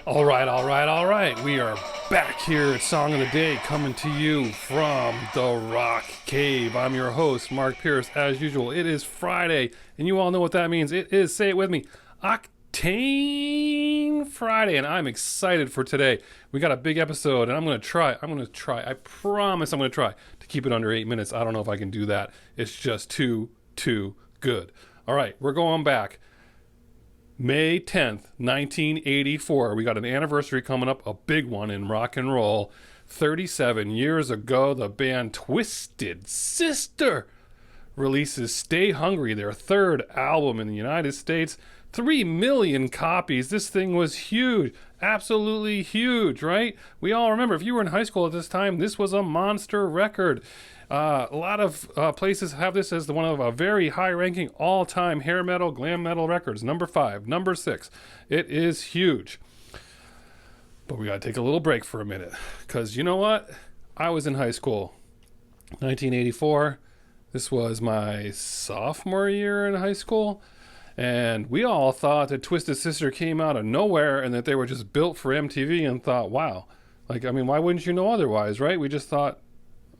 All right, all right, all right. We are back here at Song of the Day, coming to you from the Rock Cave. I'm your host, Mark Pierce. As usual, it is Friday, and you all know what that means. It is, say it with me, Octane Friday, and I'm excited for today. We got a big episode, and I'm going to try, I promise I'm going to try to keep it under 8 minutes. I don't know if I can do that. It's just too good. All right, we're going back. May 10th, 1984. We got an anniversary coming up, a big one in rock and roll. 37 years ago, the band Twisted Sister releases Stay Hungry, their third album in the United States. 3 million copies. This thing was huge. Absolutely huge, right? We all remember, if you were in high school at this time, this was a monster record. A lot of places have this as one of a very high-ranking all-time hair metal, glam metal records. Number 5, number 6. It is huge. But we got to take a little break for a minute. Because you know what? I was in high school. 1984. This was my sophomore year in high school. And we all thought that Twisted Sister came out of nowhere and that they were just built for MTV and thought, wow. Why wouldn't you know otherwise, right? We just thought,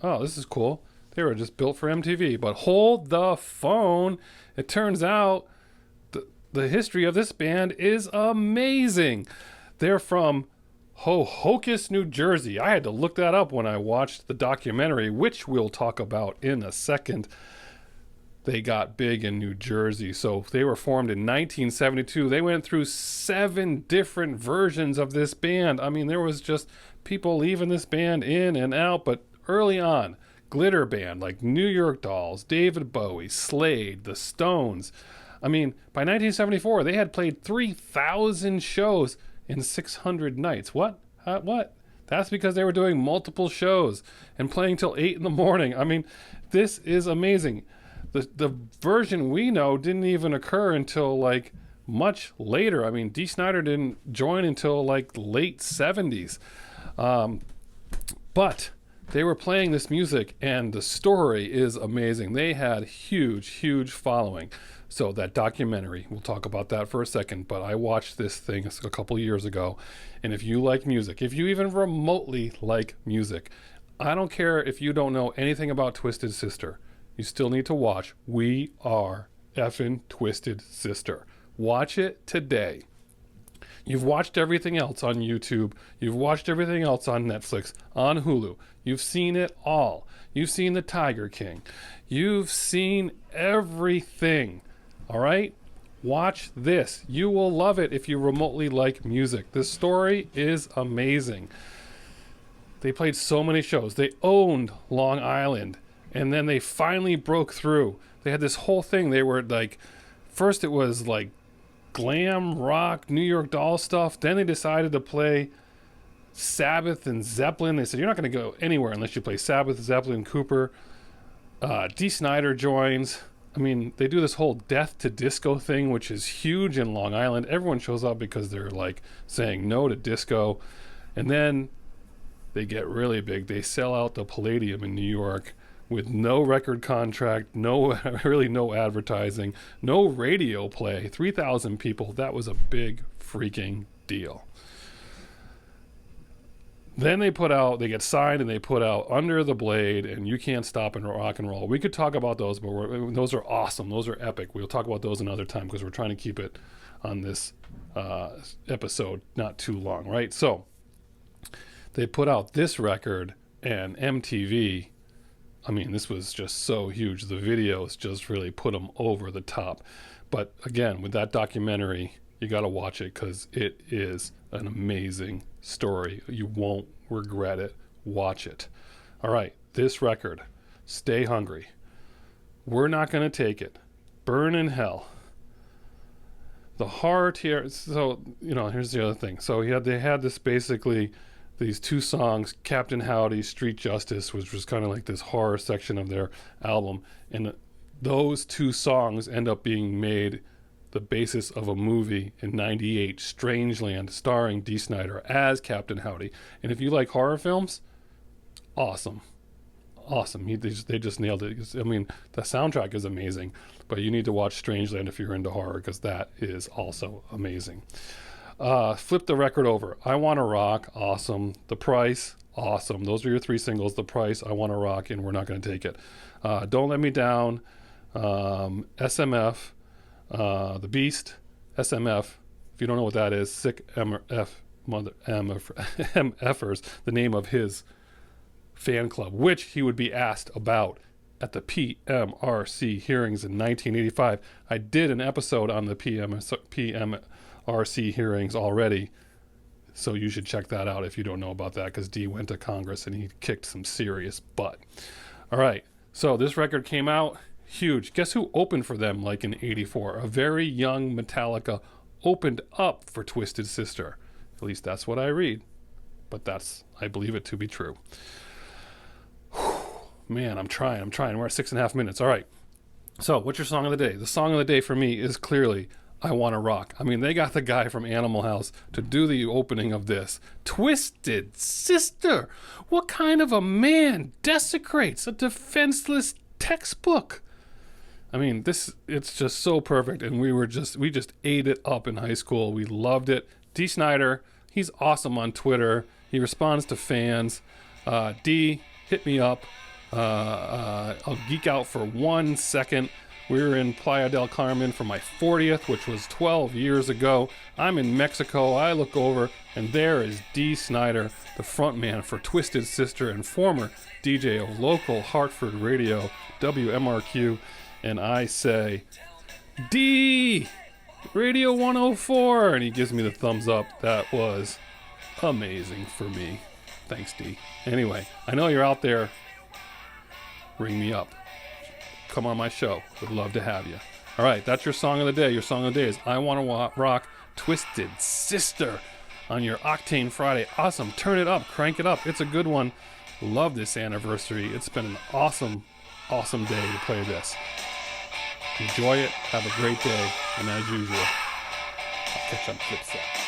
oh, this is cool. They were just built for MTV. But hold the phone. It turns out the history of this band is amazing. They're from Hohokus, New Jersey. I had to look that up when I watched the documentary, which we'll talk about in a second. They got big in New Jersey. So they were formed in 1972. They went through 7 different versions of this band. I mean, there was just people leaving this band in and out, but early on, glitter band like New York Dolls, David Bowie, Slade, the Stones. I mean, by 1974, they had played 3,000 shows in 600 nights. What? What? That's because they were doing multiple shows and playing till 8 in the morning. I mean, this is amazing. The version we know didn't even occur until much later. I mean, Dee Snider didn't join until late 70s. But they were playing this music, and the story is amazing. They had huge following. So that documentary, we'll talk about that for a second, but I watched this thing a couple years ago, and if you like music, if you even remotely like music, I don't care if you don't know anything about Twisted Sister, you still need to watch We Are Effin' Twisted Sister. Watch it today. You've watched everything else on YouTube. You've watched everything else on Netflix, on Hulu. You've seen it all. You've seen the Tiger King. You've seen everything. All right? Watch this. You will love it if you remotely like music. This story is amazing. They played so many shows. They owned Long Island. And then they finally broke through. They had this whole thing. They were first it was glam rock, New York Doll stuff. Then they decided to play Sabbath and Zeppelin. They said, you're not going to go anywhere unless you play Sabbath, Zeppelin, Cooper. Dee Snider joins. I mean, they do this whole death to disco thing, which is huge in Long Island. Everyone shows up because they're saying no to disco. And then they get really big. They sell out the Palladium in New York with no record contract, no advertising, no radio play. 3,000 people. That was a big freaking deal. Then they get signed and they put out Under the Blade and You Can't Stop in Rock and Roll. We could talk about those, but those are awesome. Those are epic. We'll talk about those another time because we're trying to keep it on this episode not too long, right? So they put out this record, and MTV, I mean, this was just so huge. The videos just really put them over the top. But again, with that documentary, you got to watch it because it is an amazing story. You won't regret it. Watch it. All right, this record, Stay Hungry. We're Not Gonna Take It. Burn in Hell. The heart here. So, here's the other thing. So they had this basically, these 2 songs, Captain Howdy, Street Justice, which was kind of like this horror section of their album. And those 2 songs end up being made the basis of a movie in 98, Strangeland, starring Dee Snider as Captain Howdy. And if you like horror films, awesome. They just nailed it. I mean, the soundtrack is amazing, but you need to watch Strangeland if you're into horror because that is also amazing. Flip the record over. I Want to Rock, awesome. The Price, awesome. Those are your 3 singles. The Price, I Want to Rock, and we're not going to take it. Don't Let Me Down, SMF, The Beast, SMF. If you don't know what that is, Sick MF, Mother MFers, the name of his fan club, which he would be asked about at the PMRC hearings in 1985. I did an episode on the PMRC hearings already, so you should check that out if you don't know about that, because Dee went to Congress and he kicked some serious butt. All right, so this record came out, huge. Guess who opened for them like in 84? A very young Metallica opened up for Twisted Sister. At least that's what I read, but I believe it to be true. Man, I'm trying. We're at 6.5 minutes. All right. So, what's your song of the day? The song of the day for me is clearly I Want to Rock. I mean, they got the guy from Animal House to do the opening of this. Twisted Sister. What kind of a man desecrates a defenseless textbook? I mean, it's just so perfect, and we just ate it up in high school. We loved it. Dee Snider, he's awesome on Twitter. He responds to fans. Dee, hit me up. I'll geek out for 1 second. We were in Playa del Carmen for my 40th, which was 12 years ago. I'm in Mexico. I look over, and there is Dee Snider, the frontman for Twisted Sister and former DJ of local Hartford radio, WMRQ. And I say, Dee, Radio 104. And he gives me the thumbs up. That was amazing for me. Thanks, Dee. Anyway, I know you're out there. Ring me up. Come on my show. Would love to have you. All right, that's your song of the day. Your song of the day is I Want to Rock, Twisted Sister on your Octane Friday. Awesome. Turn it up. Crank it up. It's a good one. Love this anniversary. It's been an awesome, awesome day to play this. Enjoy it. Have a great day. And as usual, I'll catch you on the flip side.